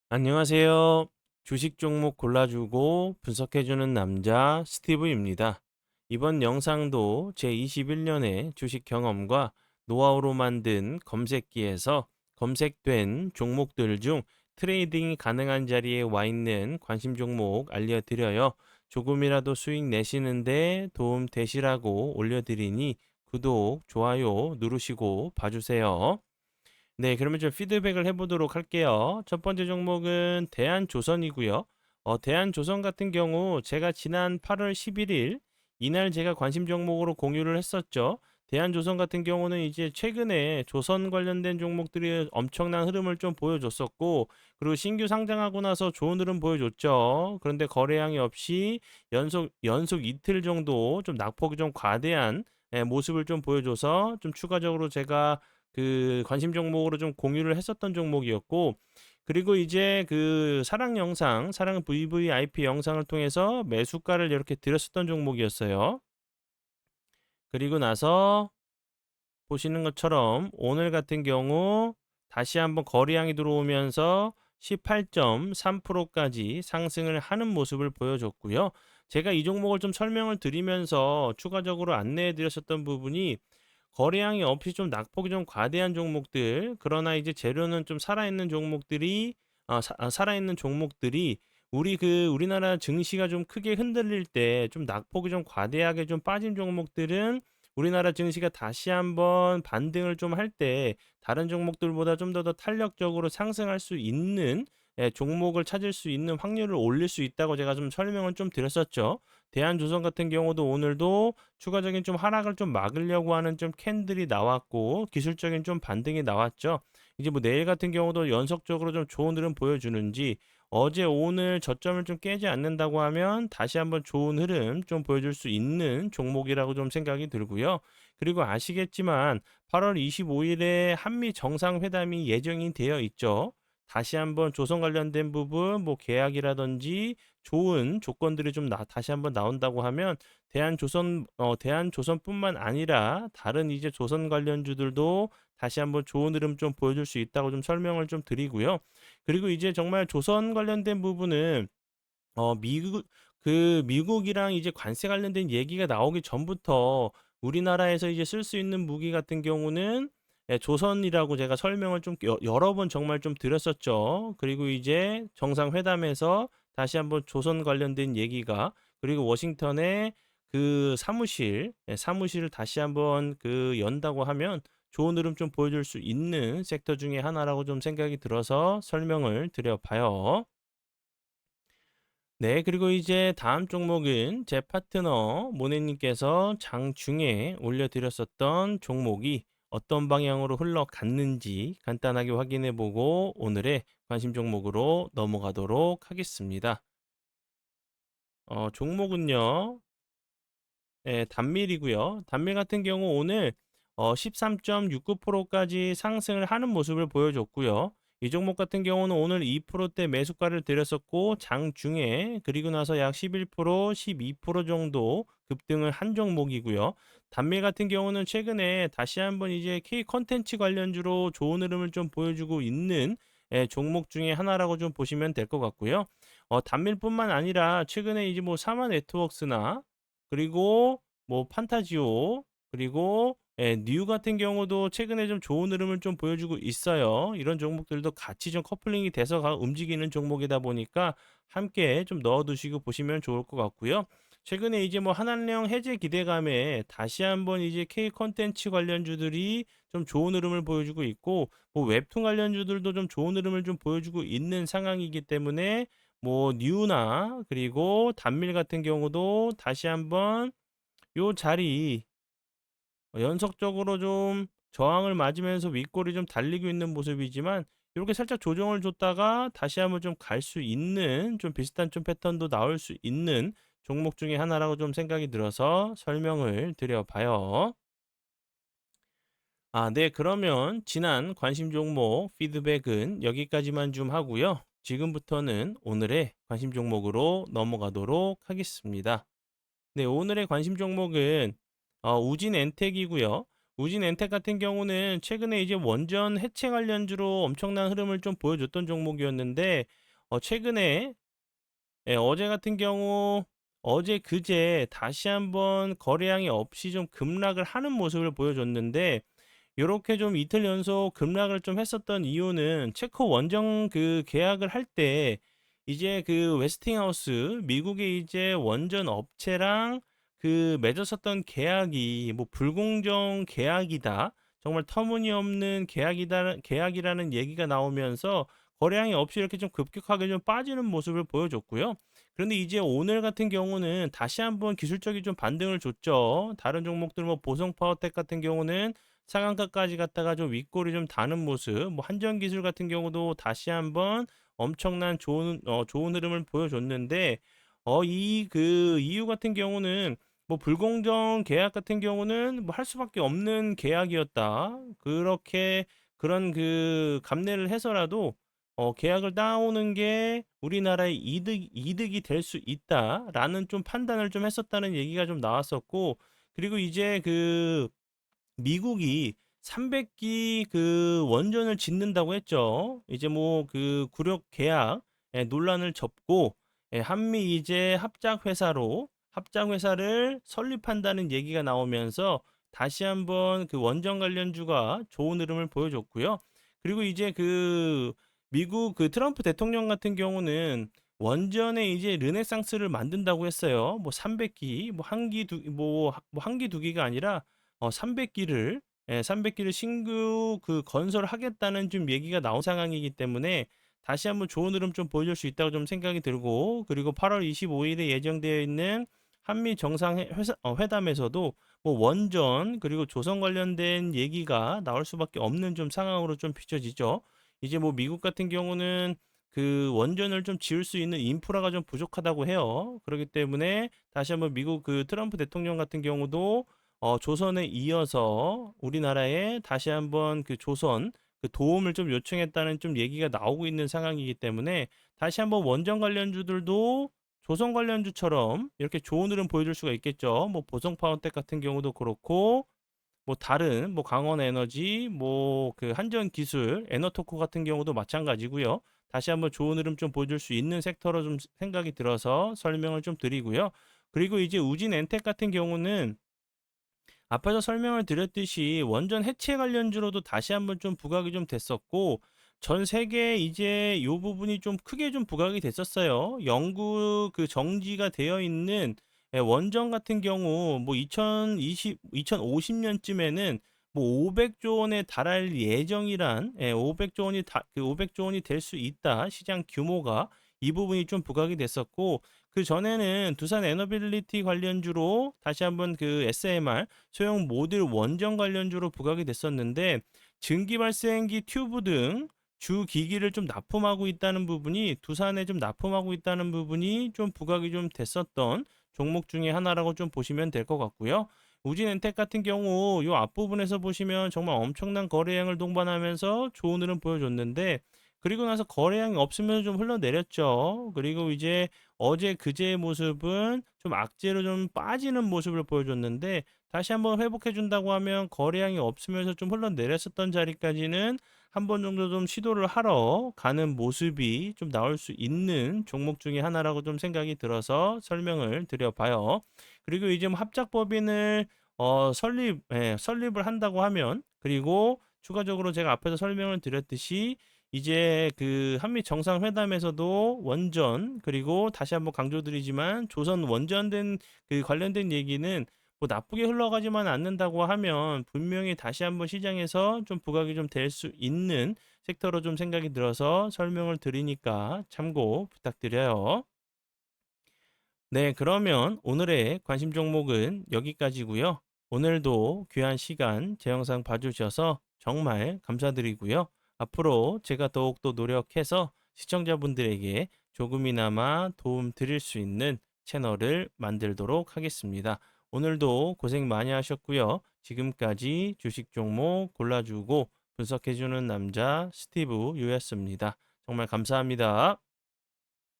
안녕하세요. 주식 종목 골라주고 분석해주는 남자 스티브입니다. 이번 영상도 제21년의 주식 경험과 노하우로 만든 검색기에서 검색된 종목들 중 트레이딩이 가능한 자리에 와 있는 관심 종목 알려드려요. 조금이라도 수익 내시는데 도움 되시라고 올려드리니 구독, 좋아요 누르시고 봐주세요. 네, 그러면 좀 피드백을 해보도록 할게요. 첫 번째 종목은 대한조선이고요. 대한조선 같은 경우 제가 지난 8월 11일 이날 제가 관심 종목으로 공유를 했었죠. 대한조선 같은 경우는 이제 최근에 조선 관련된 종목들이 엄청난 흐름을 좀 보여줬었고, 그리고 신규 상장하고 나서 좋은 흐름 보여줬죠. 그런데 거래량이 없이 연속 이틀 정도 좀 낙폭이 좀 과대한 모습을 좀 보여줘서 좀 추가적으로 제가 그 관심 종목으로 좀 공유를 했었던 종목이었고, 그리고 이제 그 사랑 VVIP 영상을 통해서 매수가를 이렇게 드렸었던 종목이었어요. 그리고 나서 보시는 것처럼 오늘 같은 경우 다시 한번 거래량이 들어오면서 18.3%까지 상승을 하는 모습을 보여줬고요. 제가 이 종목을 좀 설명을 드리면서 추가적으로 안내해 드렸었던 부분이 거래량이 없이 좀 낙폭이 좀 과대한 종목들, 그러나 이제 재료는 좀 살아있는 종목들이 살아있는 종목들이 우리나라 증시가 좀 크게 흔들릴 때 좀 낙폭이 좀 과대하게 좀 빠진 종목들은 우리나라 증시가 다시 한번 반등을 좀 할 때 다른 종목들보다 좀 더 탄력적으로 상승할 수 있는 종목을 찾을 수 있는 확률을 올릴 수 있다고 제가 좀 설명을 좀 드렸었죠. 대한조선 같은 경우도 오늘도 추가적인 좀 하락을 좀 막으려고 하는 좀 캔들이 나왔고 기술적인 좀 반등이 나왔죠. 이제 뭐 내일 같은 경우도 연속적으로 좀 좋은 흐름 보여주는지, 어제 오늘 저점을 좀 깨지 않는다고 하면 다시 한번 좋은 흐름 좀 보여줄 수 있는 종목이라고 좀 생각이 들고요. 그리고 아시겠지만 8월 25일에 한미 정상회담이 예정이 되어 있죠. 다시 한번 조선 관련된 부분, 뭐 계약이라든지 좋은 조건들이 좀 다시 한번 나온다고 하면 대한조선뿐만 아니라 다른 이제 조선 관련주들도 다시 한번 좋은 흐름 좀 보여줄 수 있다고 좀 설명을 좀 드리고요. 그리고 이제 정말 조선 관련된 부분은 미국이랑 이제 관세 관련된 얘기가 나오기 전부터 우리나라에서 이제 쓸 수 있는 무기 같은 경우는 조선이라고 제가 설명을 좀 여러 번 정말 좀 드렸었죠. 그리고 이제 정상회담에서 다시 한번 조선 관련된 얘기가, 그리고 워싱턴에 그 사무실을 다시 한번 그 연다고 하면 좋은 흐름 좀 보여줄 수 있는 섹터 중에 하나라고 좀 생각이 들어서 설명을 드려봐요. 네, 그리고 이제 다음 종목은 제 파트너 모네님께서 장중에 올려드렸었던 종목이 어떤 방향으로 흘러갔는지 간단하게 확인해 보고 오늘의 관심 종목으로 넘어가도록 하겠습니다. 종목은요, 단밀이고요. 단밀 같은 경우 오늘 13.69%까지 상승을 하는 모습을 보여줬고요. 이 종목 같은 경우는 오늘 2%대 매수가를 들였었고 장중에, 그리고 나서 약 11%, 12% 정도 급등을 한 종목이고요. 단밀 같은 경우는 최근에 다시 한번 이제 K 컨텐츠 관련주로 좋은 흐름을 좀 보여주고 있는 종목 중에 하나라고 좀 보시면 될 것 같고요. 단밀뿐만 아니라 최근에 이제 뭐 사마 네트워크스나, 그리고 뭐 판타지오, 그리고 뉴 같은 경우도 최근에 좀 좋은 흐름을 좀 보여주고 있어요. 이런 종목들도 같이 좀 커플링이 돼서 움직이는 종목이다 보니까 함께 좀 넣어두시고 보시면 좋을 것 같고요. 최근에 이제 뭐 한한령 해제 기대감에 다시 한번 이제 K 컨텐츠 관련주들이 좀 좋은 흐름을 보여주고 있고, 뭐 웹툰 관련주들도 좀 좋은 흐름을 좀 보여주고 있는 상황이기 때문에 뭐 뉴나 그리고 단밀 같은 경우도 다시 한번 요 자리 연속적으로 좀 저항을 맞으면서 윗골이 좀 달리고 있는 모습이지만, 이렇게 살짝 조정을 줬다가 다시 한번 좀 갈 수 있는 좀 비슷한 좀 패턴도 나올 수 있는 종목 중에 하나라고 좀 생각이 들어서 설명을 드려봐요. 네. 그러면 지난 관심 종목 피드백은 여기까지만 좀 하고요. 지금부터는 오늘의 관심 종목으로 넘어가도록 하겠습니다. 네, 오늘의 관심 종목은 우진 엔텍이고요. 우진 엔텍 같은 경우는 최근에 이제 원전 해체 관련주로 엄청난 흐름을 좀 보여줬던 종목이었는데 최근에 어제 같은 경우 어제 그제 다시 한번 거래량이 없이 좀 급락을 하는 모습을 보여줬는데 요렇게 좀 이틀 연속 급락을 좀 했었던 이유는 체코 원전 그 계약을 할 때 이제 그 웨스팅하우스 미국의 이제 원전 업체랑 그 맺었었던 계약이 뭐 불공정 계약이다. 정말 터무니없는 계약이라는 얘기가 나오면서 거래량이 없이 이렇게 좀 급격하게 좀 빠지는 모습을 보여줬고요. 그런데 이제 오늘 같은 경우는 다시 한번 기술적인 좀 반등을 줬죠. 다른 종목들 뭐 보성 파워텍 같은 경우는 상한가까지 갔다가 좀 윗골이 좀 다는 모습, 뭐 한전기술 같은 경우도 다시 한번 엄청난 좋은 흐름을 보여줬는데 이 그 이유 같은 경우는 뭐 불공정 계약 같은 경우는 뭐 할 수밖에 없는 계약이었다. 그렇게 그런 그 감내를 해서라도 계약을 따오는 게 우리나라의 이득이 될 수 있다라는 좀 판단을 좀 했었다는 얘기가 좀 나왔었고, 그리고 이제 그 미국이 300기 그 원전을 짓는다고 했죠. 이제 뭐 그 구력 계약 논란을 접고 한미 이제 합작 회사를 설립한다는 얘기가 나오면서 다시 한번 그 원전 관련주가 좋은 흐름을 보여줬고요. 그리고 이제 그 미국 그 트럼프 대통령 같은 경우는 원전에 이제 르네상스를 만든다고 했어요. 뭐 300기, 뭐 한 기 두 기가 아니라 300기를 300기를 신규 그 건설하겠다는 좀 얘기가 나온 상황이기 때문에 다시 한번 좋은 흐름 좀 보여줄 수 있다고 좀 생각이 들고, 그리고 8월 25일에 예정되어 있는 한미 회담에서도 뭐 원전 그리고 조선 관련된 얘기가 나올 수밖에 없는 좀 상황으로 좀 비춰지죠. 이제 뭐 미국 같은 경우는 그 원전을 좀 지을 수 있는 인프라가 좀 부족하다고 해요. 그렇기 때문에 다시 한번 미국 그 트럼프 대통령 같은 경우도 조선에 이어서 우리나라에 다시 한번 그 조선 그 도움을 좀 요청했다는 좀 얘기가 나오고 있는 상황이기 때문에 다시 한번 원전 관련주들도 조선 관련주처럼 이렇게 좋은 흐름 보여줄 수가 있겠죠. 뭐 보성파워텍 같은 경우도 그렇고, 뭐 다른 뭐 강원에너지, 뭐 그 한전기술, 에너토코 같은 경우도 마찬가지고요. 다시 한번 좋은 흐름 좀 보여줄 수 있는 섹터로 좀 생각이 들어서 설명을 좀 드리고요. 그리고 이제 우진 엔텍 같은 경우는 앞에서 설명을 드렸듯이 원전 해체 관련주로도 다시 한번 좀 부각이 좀 됐었고, 전 세계 이제 요 부분이 좀 크게 좀 부각이 됐었어요. 영구 그 정지가 되어 있는 원전 같은 경우 뭐 2050년쯤에는 뭐 500조 원에 달할 예정이란 500조 원이 그 500조 원이 될 수 있다. 시장 규모가 이 부분이 좀 부각이 됐었고, 그 전에는 두산 에너빌리티 관련주로 다시 한번 그 SMR 소형 모듈 원전 관련주로 부각이 됐었는데, 증기 발생기 튜브 등 주 기기를 좀 납품하고 있다는 부분이 두산에 좀 납품하고 있다는 부분이 좀 부각이 좀 됐었던 종목 중에 하나라고 좀 보시면 될 것 같고요. 우진엔텍 같은 경우 요 앞부분에서 보시면 정말 엄청난 거래량을 동반하면서 좋은 흐름 보여줬는데, 그리고 나서 거래량이 없으면서 좀 흘러내렸죠. 그리고 이제 어제 그제의 모습은 좀 악재로 좀 빠지는 모습을 보여줬는데, 다시 한번 회복해 준다고 하면 거래량이 없으면서 좀 흘러내렸었던 자리까지는 한 번 정도 좀 시도를 하러 가는 모습이 좀 나올 수 있는 종목 중에 하나라고 좀 생각이 들어서 설명을 드려봐요. 그리고 이제 뭐 합작법인을 설립을 한다고 하면, 그리고 추가적으로 제가 앞에서 설명을 드렸듯이 이제 그 한미 정상회담에서도 원전, 그리고 다시 한번 강조드리지만 조선 원전된 그 관련된 얘기는 뭐 나쁘게 흘러가지만 않는다고 하면 분명히 다시 한번 시장에서 좀 부각이 좀 될 수 있는 섹터로 좀 생각이 들어서 설명을 드리니까 참고 부탁드려요. 네, 그러면 오늘의 관심 종목은 여기까지고요. 오늘도 귀한 시간 제 영상 봐주셔서 정말 감사드리고요. 앞으로 제가 더욱더 노력해서 시청자분들에게 조금이나마 도움 드릴 수 있는 채널을 만들도록 하겠습니다. 오늘도 고생 많이 하셨고요. 지금까지 주식 종목 골라주고 분석해주는 남자 스티브 유였습니다. 정말 감사합니다.